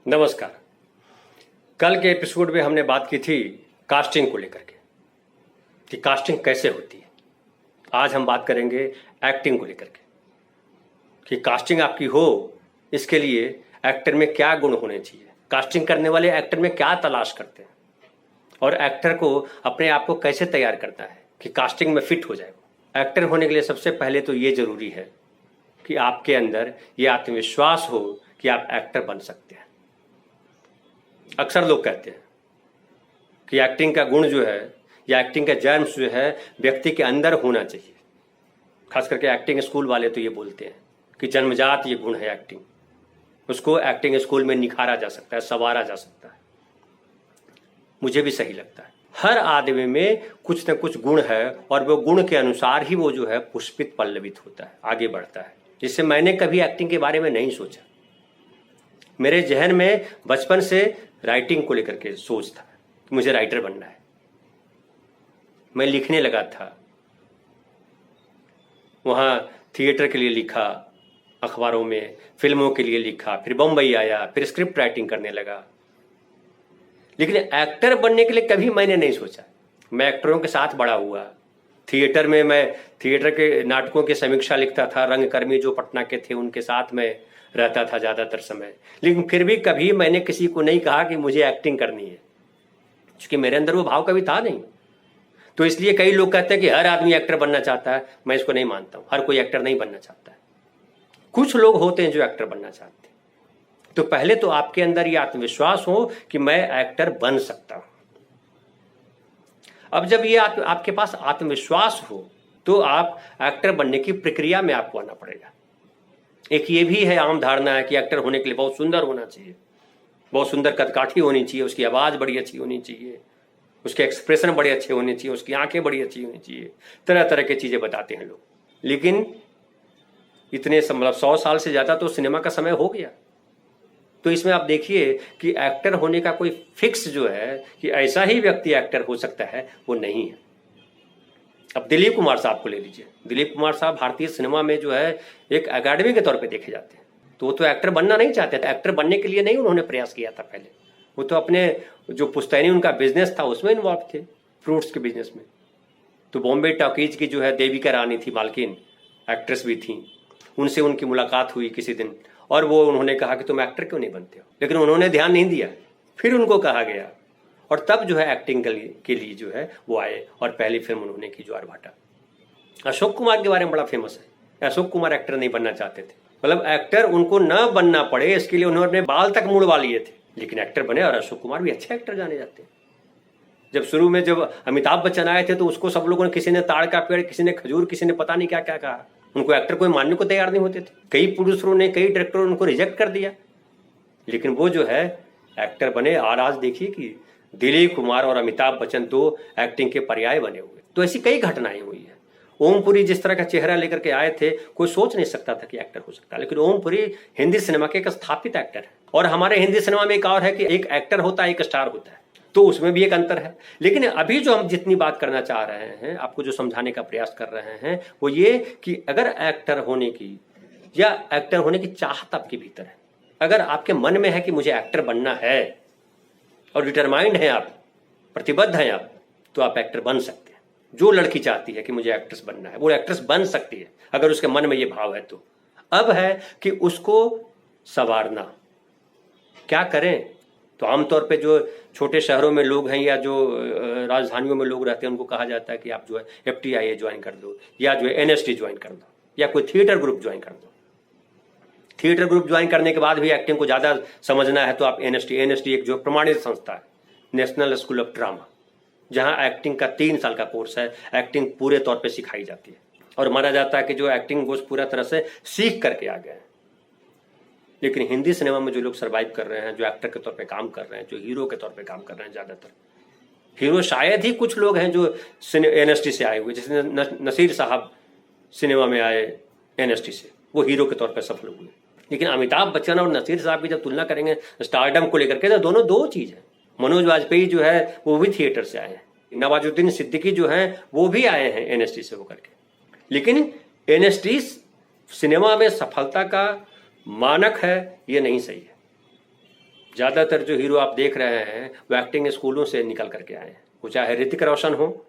नमस्कार। कल के एपिसोड में हमने बात की थी कास्टिंग को लेकर के कि कास्टिंग कैसे होती है। आज हम बात करेंगे एक्टिंग को लेकर के कि कास्टिंग आपकी हो इसके लिए एक्टर में क्या गुण होने चाहिए, कास्टिंग करने वाले एक्टर में क्या तलाश करते हैं और एक्टर को अपने आप को कैसे तैयार करता है कि कास्टिंग में फिट हो जाए। एक्टर होने के लिए सबसे पहले तो ये जरूरी है कि आपके अंदर ये आत्मविश्वास हो कि आप एक्टर बन सकते हैं। अक्सर लोग कहते हैं कि एक्टिंग का गुण जो है या एक्टिंग का जर्म्स जो है व्यक्ति के अंदर होना चाहिए। खास करके एक्टिंग स्कूल वाले तो ये बोलते हैं कि जन्मजात ये गुण है एक्टिंग, उसको एक्टिंग स्कूल में निखारा जा सकता है, संवारा जा सकता है। मुझे भी सही लगता है। हर आदमी में कुछ न कुछ गुण है और वो गुण के अनुसार ही वो जो है पुष्पित पल्लवित होता है, आगे बढ़ता है। जिससे मैंने कभी एक्टिंग के बारे में नहीं सोचा। मेरे जहन में बचपन से राइटिंग को लेकर के सोच था कि मुझे राइटर बनना है। मैं लिखने लगा था, वहाँ थिएटर के लिए लिखा, अखबारों में फिल्मों के लिए लिखा, फिर बम्बई आया, फिर स्क्रिप्ट राइटिंग करने लगा। लेकिन एक्टर बनने के लिए कभी मैंने नहीं सोचा। मैं एक्टरों के साथ बड़ा हुआ। थिएटर में मैं थिएटर के नाटकों की समीक्षा लिखता था, रंगकर्मी जो पटना के थे उनके साथ में रहता था ज़्यादातर समय। लेकिन फिर भी कभी मैंने किसी को नहीं कहा कि मुझे एक्टिंग करनी है, क्योंकि मेरे अंदर वो भाव कभी था नहीं। तो इसलिए कई लोग कहते हैं कि हर आदमी एक्टर बनना चाहता है। मैं इसको नहीं मानता हूँ। हर कोई एक्टर नहीं बनना चाहता है। कुछ लोग होते हैं जो एक्टर बनना चाहते हैं। तो पहले तो आपके अंदर ये आत्मविश्वास हो कि मैं एक्टर बन सकता हूं। अब जब ये आपके पास आत्मविश्वास हो तो आप एक्टर बनने की प्रक्रिया में आपको आना पड़ेगा। एक ये भी है आम धारणा है कि एक्टर होने के लिए बहुत सुंदर होना चाहिए, बहुत सुंदर कदकाठी होनी चाहिए, उसकी आवाज़ बड़ी अच्छी होनी चाहिए, उसके एक्सप्रेशन बड़े अच्छे होने चाहिए, उसकी आंखें बड़ी अच्छी होनी चाहिए, तरह तरह की चीज़ें बताते हैं लोग। लेकिन इतने मतलब 100 साल से ज़्यादा तो सिनेमा का समय हो गया। तो इसमें आप देखिए कि एक्टर होने का कोई फिक्स जो है कि ऐसा ही व्यक्ति एक्टर हो सकता है, वो नहीं है। अब दिलीप कुमार साहब को ले लीजिए। दिलीप कुमार साहब भारतीय सिनेमा में जो है एक अकेडमी के तौर पे देखे जाते हैं। तो वो तो एक्टर बनना नहीं चाहते थे। एक्टर बनने के लिए नहीं उन्होंने प्रयास किया था पहले। वो तो अपने जो पुश्तैनी उनका बिजनेस था उसमें इन्वॉल्व थे, फ्रूट्स के बिजनेस में। तो बॉम्बे टॉकीज की जो है देविका रानी थी मालकिन, एक्ट्रेस भी थी। उनसे उनकी मुलाकात हुई किसी दिन और वो उन्होंने कहा कि तुम एक्टर क्यों नहीं बनते हो। लेकिन उन्होंने ध्यान नहीं दिया। फिर उनको कहा गया और तब जो है एक्टिंग के लिए जो है वो आए और पहली फिल्म उन्होंने की ज्वारभाटा। अशोक कुमार के बारे में बड़ा फेमस है। अशोक कुमार एक्टर नहीं बनना चाहते थे, मतलब एक्टर उनको न बनना पड़े इसके लिए उन्होंने बाल तक मुड़वा लिए थे, लेकिन एक्टर बने। और अशोक कुमार भी अच्छे एक्टर जाने जाते हैं। जब शुरू में जब अमिताभ बच्चन आए थे तो उसको सब लोगों ने, किसी ने ताड़ का पेड़, किसी ने खजूर, किसी ने पता नहीं क्या क्या कहा। उनको एक्टर कोई मानने को तैयार नहीं होते थे। कई प्रोड्यूसरों ने, कई डायरेक्टरों ने उनको रिजेक्ट कर दिया। लेकिन वो जो है एक्टर बने। और आज देखिए कि दिलीप कुमार और अमिताभ बच्चन दो एक्टिंग के पर्याय बने हुए। तो ऐसी कई घटनाएं हुई है। ओमपुरी जिस तरह का चेहरा लेकर के आए थे, कोई सोच नहीं सकता था कि एक्टर हो सकता है। लेकिन ओमपुरी हिंदी सिनेमा के एक स्थापित एक्टर है। और हमारे हिंदी सिनेमा में एक और है कि एक एक्टर होता है, एक स्टार होता है। तो उसमें भी एक अंतर है। लेकिन अभी जो हम जितनी बात करना चाह रहे हैं, आपको जो समझाने का प्रयास कर रहे हैं, वो ये कि अगर एक्टर होने की या एक्टर होने की चाहत आपके भीतर है, अगर आपके मन में है कि मुझे एक्टर बनना है और डिटरमाइंड है आप, प्रतिबद्ध हैं आप, तो आप एक्टर बन सकते हैं। जो लड़की चाहती है कि मुझे एक्ट्रेस बनना है, वो एक्ट्रेस बन सकती है अगर उसके मन में ये भाव है तो। अब है कि उसको संवारना। क्या करें? तो आमतौर पे जो छोटे शहरों में लोग हैं या जो राजधानियों में लोग रहते हैं, उनको कहा जाता है कि आप जो है FTIA ज्वाइन कर दो या जो है NST ज्वाइन कर दो या कोई थिएटर ग्रुप ज्वाइन कर दो। थिएटर ग्रुप ज्वाइन करने के बाद भी एक्टिंग को ज़्यादा समझना है तो आप NST एक जो प्रमाणित संस्था है, नेशनल स्कूल ऑफ ड्रामा, जहाँ एक्टिंग का 3 साल का कोर्स है। एक्टिंग पूरे तौर पर सिखाई जाती है और माना जाता है कि जो एक्टिंग वो पूरा तरह से सीख करके आ गए हैं। लेकिन हिंदी सिनेमा में जो लोग सर्वाइव कर रहे हैं, जो एक्टर के तौर पे काम कर रहे हैं, जो हीरो के तौर पे काम कर रहे हैं, ज़्यादातर हीरो शायद ही कुछ लोग हैं जो NST से आए हुए। जैसे नसीर साहब सिनेमा में आए NST से, वो हीरो के तौर पे सफल हुए। लेकिन अमिताभ बच्चन और नसीर साहब की जब तुलना करेंगे स्टारडम को लेकर के, तो दोनों दो चीज़ है। मनोज वाजपेयी जो है वो भी थिएटर से आए हैं। नवाजुद्दीन सिद्दीकी जो हैं वो भी आए हैं NST से होकर के। लेकिन NST सिनेमा में सफलता का मानक है, ये नहीं सही है। ज़्यादातर जो हीरो आप देख रहे हैं वो एक्टिंग स्कूलों से निकल करके आए हैं, वो चाहे ऋतिक रोशन हो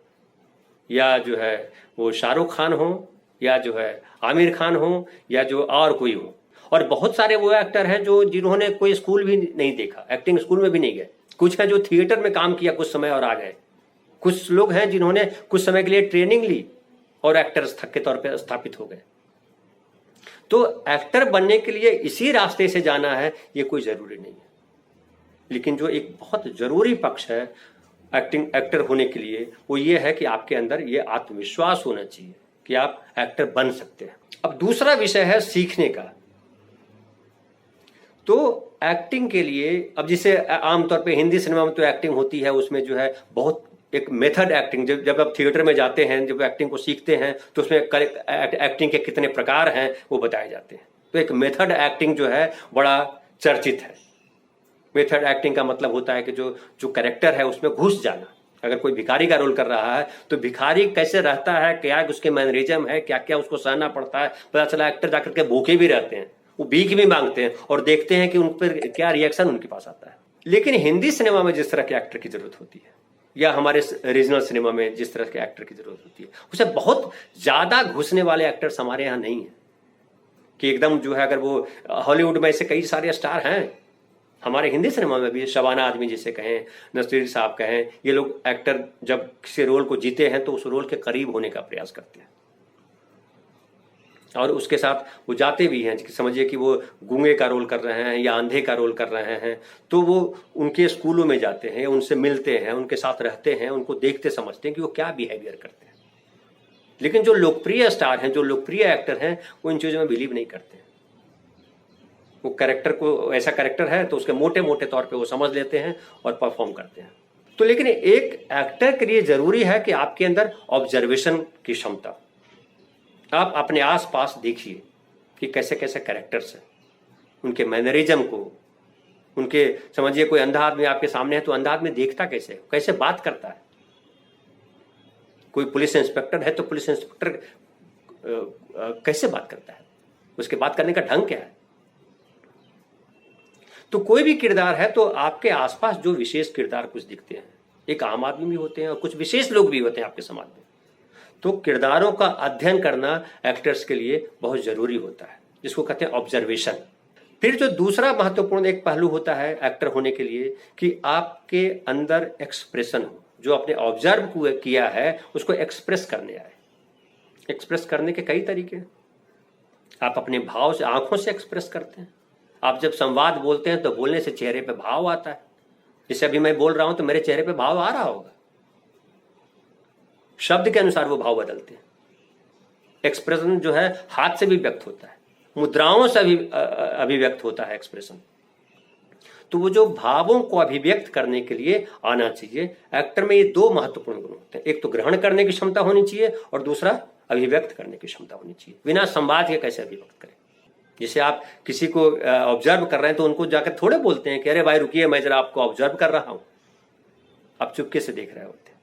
या जो है वो शाहरुख खान हो या जो है आमिर खान हो या जो और कोई हो। और बहुत सारे वो एक्टर हैं जो जिन्होंने कोई स्कूल भी नहीं देखा, एक्टिंग स्कूल में भी नहीं गए। कुछ हैं जो थिएटर में काम किया कुछ समय और आ गए। कुछ लोग हैं जिन्होंने कुछ समय के लिए ट्रेनिंग ली और एक्टर के तौर पर स्थापित हो गए। तो एक्टर बनने के लिए इसी रास्ते से जाना है ये कोई जरूरी नहीं है, लेकिन जो एक बहुत जरूरी पक्ष है एक्टर होने के लिए वो ये है कि आपके अंदर ये आत्मविश्वास होना चाहिए कि आप एक्टर बन सकते हैं। अब दूसरा विषय है सीखने का। तो एक्टिंग के लिए अब जिसे आमतौर पे हिंदी सिनेमा में तो एक्टिंग होती है, उसमें जो है बहुत एक मेथड एक्टिंग, जब आप थिएटर में जाते हैं, जब एक्टिंग को सीखते हैं तो उसमें एक्टिंग के कितने प्रकार हैं वो बताए जाते हैं। तो एक मेथड एक्टिंग जो है बड़ा चर्चित है। मेथड एक्टिंग का मतलब होता है कि जो कैरेक्टर है उसमें घुस जाना। अगर कोई भिखारी का रोल कर रहा है तो भिखारी कैसे रहता है, क्या उसके मैनरिज्म है, क्या क्या उसको सहना पड़ता है, पता चला एक्टर जाकर के भूखे भी रहते हैं, वो भीख भी मांगते हैं और देखते हैं कि उन पर क्या रिएक्शन उनके पास आता है। लेकिन हिंदी सिनेमा में जिस तरह के एक्टर की जरूरत होती है या हमारे रीजनल सिनेमा में जिस तरह के एक्टर की जरूरत होती है, उसे बहुत ज्यादा घुसने वाले एक्टर्स हमारे यहाँ नहीं है कि एकदम जो है, अगर वो हॉलीवुड में ऐसे कई सारे स्टार हैं, हमारे हिंदी सिनेमा में भी शबाना आजमी जिसे कहें, नसीर साहब कहें, ये लोग एक्टर जब किसी रोल को जीते हैं तो उस रोल के करीब होने का प्रयास करते हैं और उसके साथ वो जाते भी हैं। समझिए कि वो गूंगे का रोल कर रहे हैं या अंधे का रोल कर रहे हैं तो वो उनके स्कूलों में जाते हैं, उनसे मिलते हैं, उनके साथ रहते हैं, उनको देखते समझते हैं कि वो क्या बिहेवियर करते हैं। लेकिन जो लोकप्रिय स्टार हैं, जो लोकप्रिय एक्टर हैं, वो इन चीज़ों में बिलीव नहीं करते। वो कैरेक्टर को, ऐसा कैरेक्टर है तो उसके मोटे मोटे तौर पे वो समझ लेते हैं और परफॉर्म करते हैं। तो लेकिन एक एक्टर के लिए जरूरी है कि आपके अंदर ऑब्जर्वेशन की क्षमता, आप अपने आसपास देखिए कि कैसे कैसे कैरेक्टर्स हैं, उनके मैनरिज्म को, उनके, समझिए कोई अंधा आदमी आपके सामने है तो अंधा आदमी देखता कैसे, कैसे बात करता है। कोई पुलिस इंस्पेक्टर है तो पुलिस इंस्पेक्टर कैसे बात करता है, उसके बात करने का ढंग क्या है। तो कोई भी किरदार है तो आपके आसपास जो विशेष किरदार कुछ दिखते हैं, एक आम आदमी भी होते हैं और कुछ विशेष लोग भी होते हैं आपके समाज में, तो किरदारों का अध्ययन करना एक्टर्स के लिए बहुत जरूरी होता है, जिसको कहते हैं ऑब्जर्वेशन। फिर जो दूसरा महत्वपूर्ण एक पहलू होता है एक्टर होने के लिए कि आपके अंदर एक्सप्रेशन हो, जो आपने ऑब्जर्व किया है उसको एक्सप्रेस करने आए। एक्सप्रेस करने के कई तरीके हैं। आप अपने भाव से, आंखों से एक्सप्रेस करते हैं। आप जब संवाद बोलते हैं तो बोलने से चेहरे पे भाव आता है। जैसे अभी मैं बोल रहा हूं तो मेरे चेहरे पे भाव आ रहा होगा, शब्द के अनुसार वो भाव बदलते हैं। एक्सप्रेशन जो है हाथ से भी व्यक्त होता है, मुद्राओं से भी अभिव्यक्त होता है एक्सप्रेशन। तो वो जो भावों को अभिव्यक्त करने के लिए आना चाहिए, एक्टर में ये दो महत्वपूर्ण गुण होते हैं। एक तो ग्रहण करने की क्षमता होनी चाहिए और दूसरा अभिव्यक्त करने की क्षमता होनी चाहिए। बिना संवाद के कैसे अभिव्यक्त करें। जैसे आप किसी को ऑब्जर्व कर रहे हैं तो उनको जाकर थोड़े बोलते हैं कि अरे भाई रुकिए, मैं जरा आपको ऑब्जर्व कर रहा हूं। आप चुपके से देख रहे होते हैं,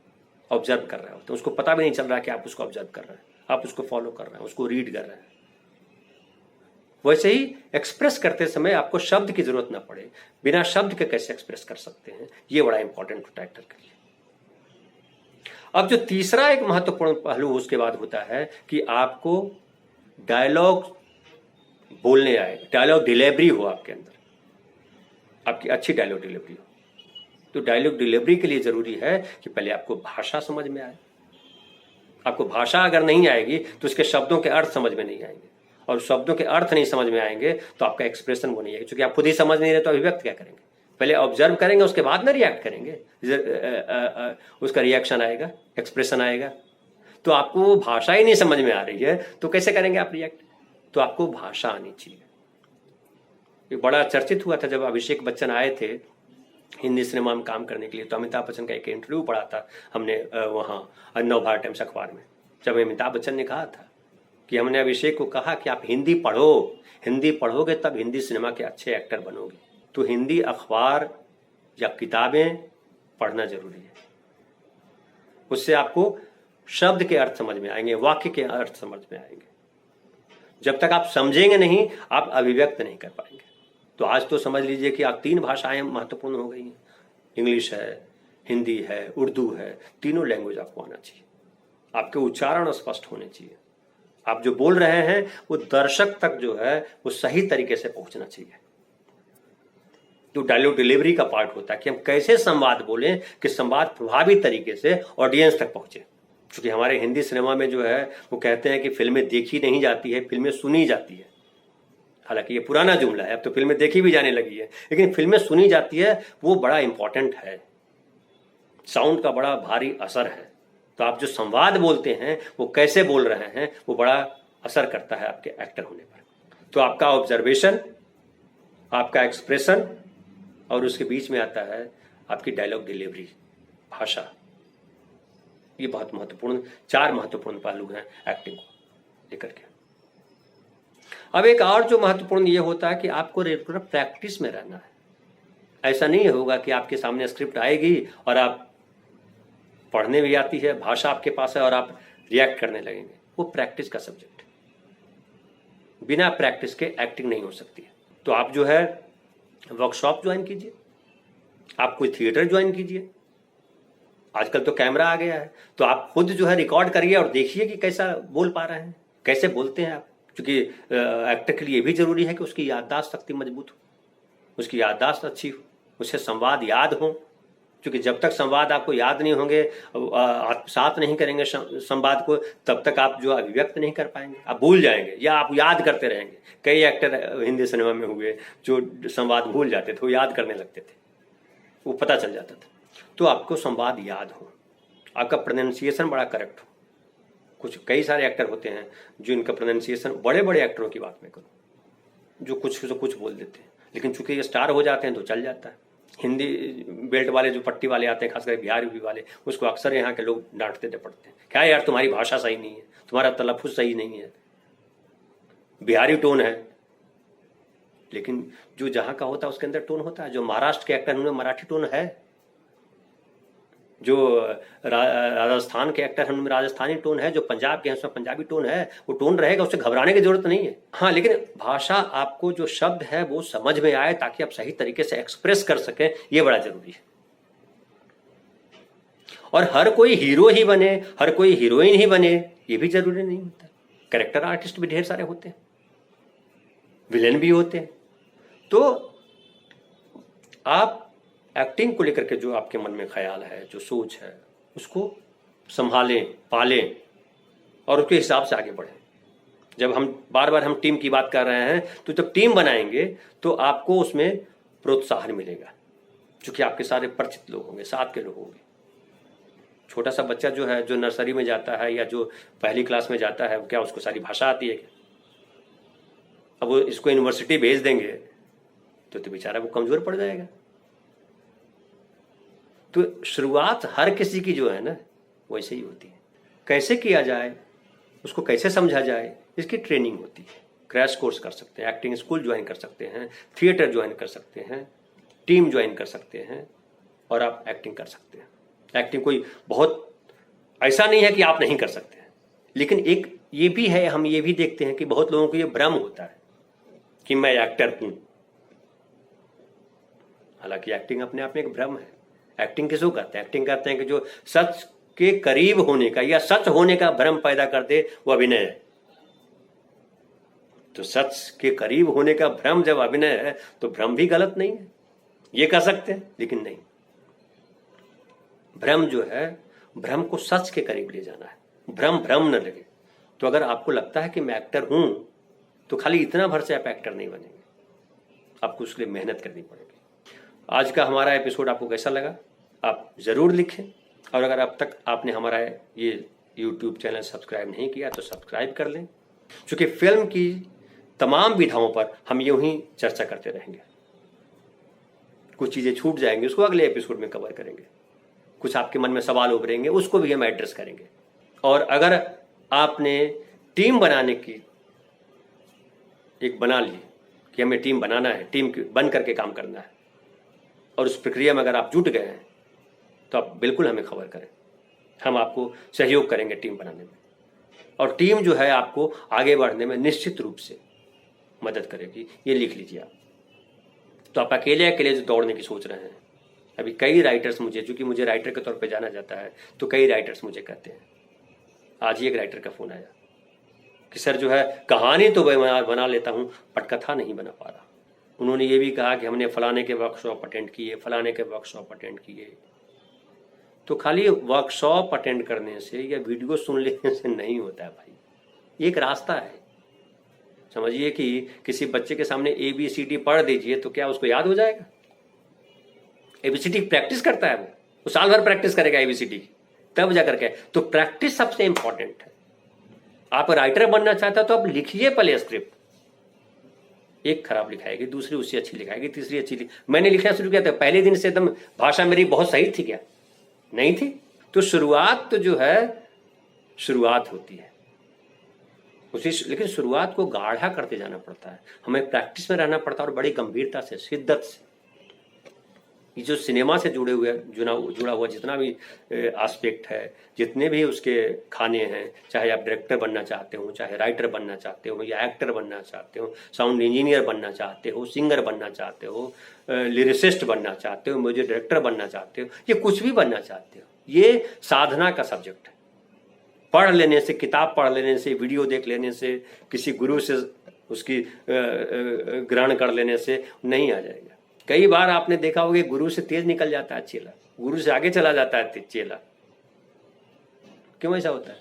ऑब्जर्व कर रहे होते हैं, उसको पता भी नहीं चल रहा कि आप उसको ऑब्जर्व कर रहे हैं, आप उसको फॉलो कर रहे हैं, उसको रीड कर रहे हैं। वैसे ही एक्सप्रेस करते समय आपको शब्द की जरूरत ना पड़े, बिना शब्द के कैसे एक्सप्रेस कर सकते हैं, ये बड़ा इंपॉर्टेंट होता है एक्टर के लिए। अब जो तीसरा एक महत्वपूर्ण पहलू उसके बाद होता है कि आपको डायलॉग बोलने आए, डायलॉग डिलीवरी हो आपके अंदर, आपकी अच्छी डायलॉग डिलीवरी हो। तो डायलॉग डिलीवरी के लिए जरूरी है कि पहले आपको भाषा समझ में आए। आपको भाषा अगर नहीं आएगी तो उसके शब्दों के अर्थ समझ में नहीं आएंगे, और शब्दों के अर्थ नहीं समझ में आएंगे तो आपका एक्सप्रेशन वो नहीं आएगा। क्योंकि आप खुद ही समझ नहीं रहे तो अभिव्यक्त क्या करेंगे। पहले ऑब्जर्व करेंगे, उसके बाद ना रिएक्ट करेंगे, उसका रिएक्शन आएगा, एक्सप्रेशन आएगा। तो आपको वो भाषा ही नहीं समझ में आ रही है तो कैसे करेंगे आप रिएक्ट। तो आपको भाषा आनी चाहिए। ये बड़ा चर्चित हुआ था जब अभिषेक बच्चन आए थे हिंदी सिनेमा में काम करने के लिए। तो अमिताभ बच्चन का एक इंटरव्यू पढ़ा था हमने वहाँ नवभारत टाइम्स अखबार में। जब अमिताभ बच्चन ने कहा था कि हमने अभिषेक को कहा कि आप हिंदी पढ़ो, हिंदी पढ़ोगे तब हिंदी सिनेमा के अच्छे एक्टर बनोगे। तो हिंदी अखबार या किताबें पढ़ना जरूरी है। उससे आपको शब्द के अर्थ समझ में आएंगे, वाक्य के अर्थ समझ में आएंगे। जब तक आप समझेंगे नहीं, आप अभिव्यक्त नहीं कर पाएंगे। तो आज तो समझ लीजिए कि आप 3 भाषाएं महत्वपूर्ण हो गई हैं। इंग्लिश है, हिंदी है, उर्दू है, तीनों लैंग्वेज आपको आना चाहिए। आपके उच्चारण स्पष्ट होने चाहिए। आप जो बोल रहे हैं वो दर्शक तक जो है वो सही तरीके से पहुंचना चाहिए। तो डायलॉग डिलीवरी का पार्ट होता है कि हम कैसे संवाद बोलें कि संवाद प्रभावी तरीके से ऑडियंस तक पहुंचे। क्योंकि हमारे हिंदी सिनेमा में जो है वो कहते हैं कि फिल्में देखी नहीं जाती है, फिल्में सुनी जाती है। हालांकि ये पुराना जुमला है, अब तो फिल्में देखी भी जाने लगी है, लेकिन फिल्में सुनी जाती है, वो बड़ा इंपॉर्टेंट है। साउंड का बड़ा भारी असर है। तो आप जो संवाद बोलते हैं वो कैसे बोल रहे हैं वो बड़ा असर करता है आपके एक्टर होने पर। तो आपका ऑब्जर्वेशन, आपका एक्सप्रेशन और उसके बीच में आता है आपकी डायलॉग डिलीवरी, भाषा। ये बहुत महत्वपूर्ण 4 महत्वपूर्ण पहलू हैं एक्टिंग को लेकर के। अब एक और जो महत्वपूर्ण ये होता है कि आपको रेगुलर प्रैक्टिस में रहना है। ऐसा नहीं होगा कि आपके सामने स्क्रिप्ट आएगी और आप पढ़ने भी आती है, भाषा आपके पास है और आप रिएक्ट करने लगेंगे। वो प्रैक्टिस का सब्जेक्ट है। बिना प्रैक्टिस के एक्टिंग नहीं हो सकती है। तो आप जो है वर्कशॉप ज्वाइन कीजिए, आप कोई थिएटर ज्वाइन कीजिए। आजकल तो कैमरा आ गया है, तो आप खुद जो है रिकॉर्ड करिए और देखिए कि कैसा बोल पा रहे हैं, कैसे बोलते हैं आप। क्योंकि एक्टर के लिए भी जरूरी है कि उसकी याददाश्त शक्ति मजबूत हो, उसकी याददाश्त अच्छी हो, उसे संवाद याद हो। क्योंकि जब तक संवाद आपको याद नहीं होंगे, आत्मसात नहीं करेंगे संवाद को, तब तक आप जो अभिव्यक्त नहीं कर पाएंगे, आप भूल जाएंगे या आप याद करते रहेंगे। कई एक्टर हिंदी सिनेमा में हुए जो संवाद भूल जाते थे, वो याद करने लगते थे, वो पता चल जाता था। तो आपको संवाद याद हो, आपका प्रोनाउंसिएशन बड़ा करेक्ट हो। कई सारे एक्टर होते हैं जो इनका प्रोनाउंसिएशन, बड़े बड़े एक्टरों की बात मैं करूँ, जो कुछ बोल देते हैं, लेकिन चूंकि ये स्टार हो जाते हैं तो चल जाता है। हिंदी बेल्ट वाले जो पट्टी वाले आते हैं, खासकर बिहार यूपी वाले, उसको अक्सर यहाँ के लोग डांटते डपटते हैं, क्या यार तुम्हारी भाषा सही नहीं है, तुम्हारा तलफ़ुज़ सही नहीं है, बिहारी टोन है। लेकिन जो जहाँ का होता है उसके अंदर टोन होता है। जो महाराष्ट्र के एक्टर उनमें मराठी टोन है, जो राजस्थान के एक्टर हैं उनमें राजस्थानी टोन है, जो पंजाब के हैं उसमें पंजाबी टोन है। वो टोन रहेगा, उससे घबराने की जरूरत नहीं है। हाँ, लेकिन भाषा आपको जो शब्द है वो समझ में आए ताकि आप सही तरीके से एक्सप्रेस कर सकें, ये बड़ा जरूरी है। और हर कोई हीरो ही बने, हर कोई हीरोइन ही बने, ये भी जरूरी नहीं होता। कैरेक्टर आर्टिस्ट भी ढेर सारे होते हैं, विलेन भी होते हैं। तो आप एक्टिंग को लेकर के जो आपके मन में ख्याल है, जो सोच है, उसको संभालें, पालें और उसके हिसाब से आगे बढ़ें। जब हम बार बार हम टीम की बात कर रहे हैं, तो जब टीम बनाएंगे तो आपको उसमें प्रोत्साहन मिलेगा, क्योंकि आपके सारे परिचित लोग होंगे, साथ के लोग होंगे। छोटा सा बच्चा जो है, जो नर्सरी में जाता है या जो पहली क्लास में जाता है, क्या उसको सारी भाषा आती है क्या? अब वो इसको यूनिवर्सिटी भेज देंगे तो बेचारा वो कमजोर पड़ जाएगा। तो शुरुआत हर किसी की जो है ना वैसे ही होती है। कैसे किया जाए, उसको कैसे समझा जाए, इसकी ट्रेनिंग होती है। क्रैश कोर्स कर सकते हैं, एक्टिंग स्कूल ज्वाइन कर सकते हैं, थिएटर ज्वाइन कर सकते हैं, टीम ज्वाइन कर सकते हैं और आप एक्टिंग कर सकते हैं। एक्टिंग कोई बहुत ऐसा नहीं है कि आप नहीं कर सकते हैं, लेकिन एक ये भी है, हम ये भी देखते हैं कि बहुत लोगों को ये भ्रम होता है कि मैं एक्टर हूं। हालांकि एक्टिंग अपने आप में एक भ्रम है। एक्टिंग किसको कहते हैं? एक्टिंग कहते हैं कि जो सच के करीब होने का या सच होने का भ्रम पैदा कर दे, वो अभिनय है। तो सच के करीब होने का भ्रम जब अभिनय है तो भ्रम भी गलत नहीं है, ये कह सकते हैं, लेकिन नहीं। भ्रम जो है, भ्रम को सच के करीब ले जाना है, भ्रम भ्रम न लगे। तो अगर आपको लगता है कि मैं एक्टर हूं, तो खाली इतना भर से आप एक्टर नहीं बनेंगे, आपको उसके लिए मेहनत करनी पड़ेगी। आज का हमारा एपिसोड आपको कैसा लगा, आप जरूर लिखें। और अगर अब तक आपने हमारा ये YouTube चैनल सब्सक्राइब नहीं किया तो सब्सक्राइब कर लें, क्योंकि फिल्म की तमाम विधाओं पर हम यूं ही चर्चा करते रहेंगे। कुछ चीजें छूट जाएंगी, उसको अगले एपिसोड में कवर करेंगे। कुछ आपके मन में सवाल उभरेंगे, उसको भी हम एड्रेस करेंगे। और अगर आपने टीम बनाने की एक बना ली कि हमें टीम बनाना है, टीम बन करके काम करना है, और उस प्रक्रिया में अगर आप जुट गए हैं तो आप बिल्कुल हमें खबर करें, हम आपको सहयोग करेंगे टीम बनाने में। और टीम जो है आपको आगे बढ़ने में निश्चित रूप से मदद करेगी, ये लिख लीजिए आप। तो आप अकेले अकेले जो दौड़ने की सोच रहे हैं, अभी कई राइटर्स मुझे, चूंकि मुझे राइटर के तौर पे जाना जाता है, तो कई राइटर्स मुझे कहते हैं, आज ही एक राइटर का फ़ोन आया कि सर जो है कहानी तो मैं बना लेता हूँ, पटकथा नहीं बना पा रहा। उन्होंने ये भी कहा कि हमने फलाने के वर्कशॉप अटेंड किए, फलाने के वर्कशॉप अटेंड किए। तो खाली वर्कशॉप अटेंड करने से या वीडियो सुन लेने से नहीं होता है भाई, एक रास्ता है। समझिए कि किसी बच्चे के सामने ABCD पढ़ दीजिए तो क्या उसको याद हो जाएगा? ABCD प्रैक्टिस करता है, वो साल भर प्रैक्टिस करेगा ABCD, तब जा करके। तो प्रैक्टिस सबसे इंपॉर्टेंट है। आप राइटर बनना चाहता है तो आप लिखिए पहले स्क्रिप्ट, एक खराब लिखाएगी, दूसरी उससे अच्छी लिखाएगी, तीसरी अच्छी मैंने लिखना शुरू किया था, पहले दिन से एकदम भाषा मेरी बहुत सही थी क्या? नहीं थी। तो शुरुआत तो जो है शुरुआत होती है उसी, लेकिन शुरुआत को गाढ़ा करते जाना पड़ता है, हमें प्रैक्टिस में रहना पड़ता है और बड़ी गंभीरता से, शिद्दत से। ये जो सिनेमा से जुड़े हुए जुड़ा हुआ जितना भी एस्पेक्ट है, जितने भी उसके खाने हैं, चाहे आप डायरेक्टर बनना चाहते हो, चाहे राइटर बनना चाहते हो, या एक्टर बनना चाहते हो, साउंड इंजीनियर बनना चाहते हो, सिंगर बनना चाहते हो, लिरिसिस्ट बनना चाहते हो, म्यूजिक डायरेक्टर बनना चाहते हो, ये कुछ भी बनना चाहते हो, ये साधना का सब्जेक्ट है। पढ़ लेने से, किताब पढ़ लेने से, वीडियो देख लेने से, किसी गुरु से उसकी ग्रहण कर लेने से नहीं आ जाएगा। कई बार आपने देखा होगा गुरु से तेज निकल जाता है चेला, गुरु से आगे चला जाता है चेला। क्यों ऐसा होता है?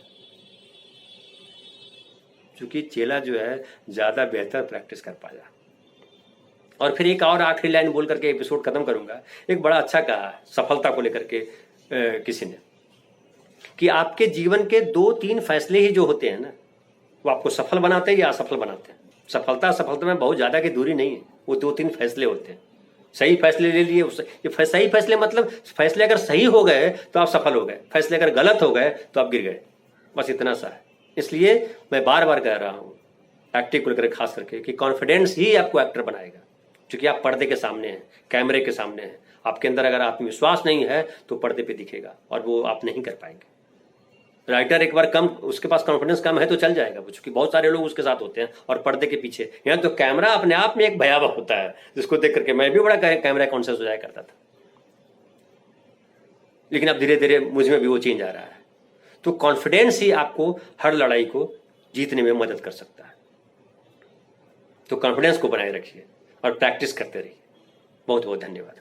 क्योंकि चेला जो है ज्यादा बेहतर प्रैक्टिस कर पाया। और फिर एक और आखिरी लाइन बोल करके एपिसोड खत्म करूंगा। एक बड़ा अच्छा कहा सफलता को लेकर के किसी ने, कि आपके जीवन के 2-3 फैसले ही जो होते हैं ना, वो आपको सफल बनाते हैं या असफल बनाते हैं। सफलता में बहुत ज्यादा की दूरी नहीं है, वो 2-3 फैसले होते हैं। सही फैसले ले लिए, ये सही फैसले मतलब फैसले अगर सही हो गए तो आप सफल हो गए, फैसले अगर गलत हो गए तो आप गिर गए, बस इतना सा है। इसलिए मैं बार बार कह रहा हूँ एक्टिंग को लेकर खास करके कि कॉन्फिडेंस ही आपको एक्टर बनाएगा, क्योंकि आप पर्दे के सामने हैं, कैमरे के सामने हैं। आपके अंदर अगर आत्मविश्वास नहीं है तो पर्दे पे दिखेगा और वो आप नहीं कर पाएंगे। राइटर एक बार कम, उसके पास कॉन्फिडेंस कम है तो चल जाएगा वो, क्योंकि बहुत सारे लोग उसके साथ होते हैं और पर्दे के पीछे। यहाँ तो कैमरा अपने आप में एक भयावह होता है, जिसको देख करके मैं भी बड़ा कैमरा कॉन्शियस हो जाया करता था, लेकिन अब धीरे धीरे मुझ में भी वो चेंज आ रहा है। तो कॉन्फिडेंस ही आपको हर लड़ाई को जीतने में मदद कर सकता है। तो कॉन्फिडेंस को बनाए रखिए और प्रैक्टिस करते रहिए। बहुत बहुत धन्यवाद।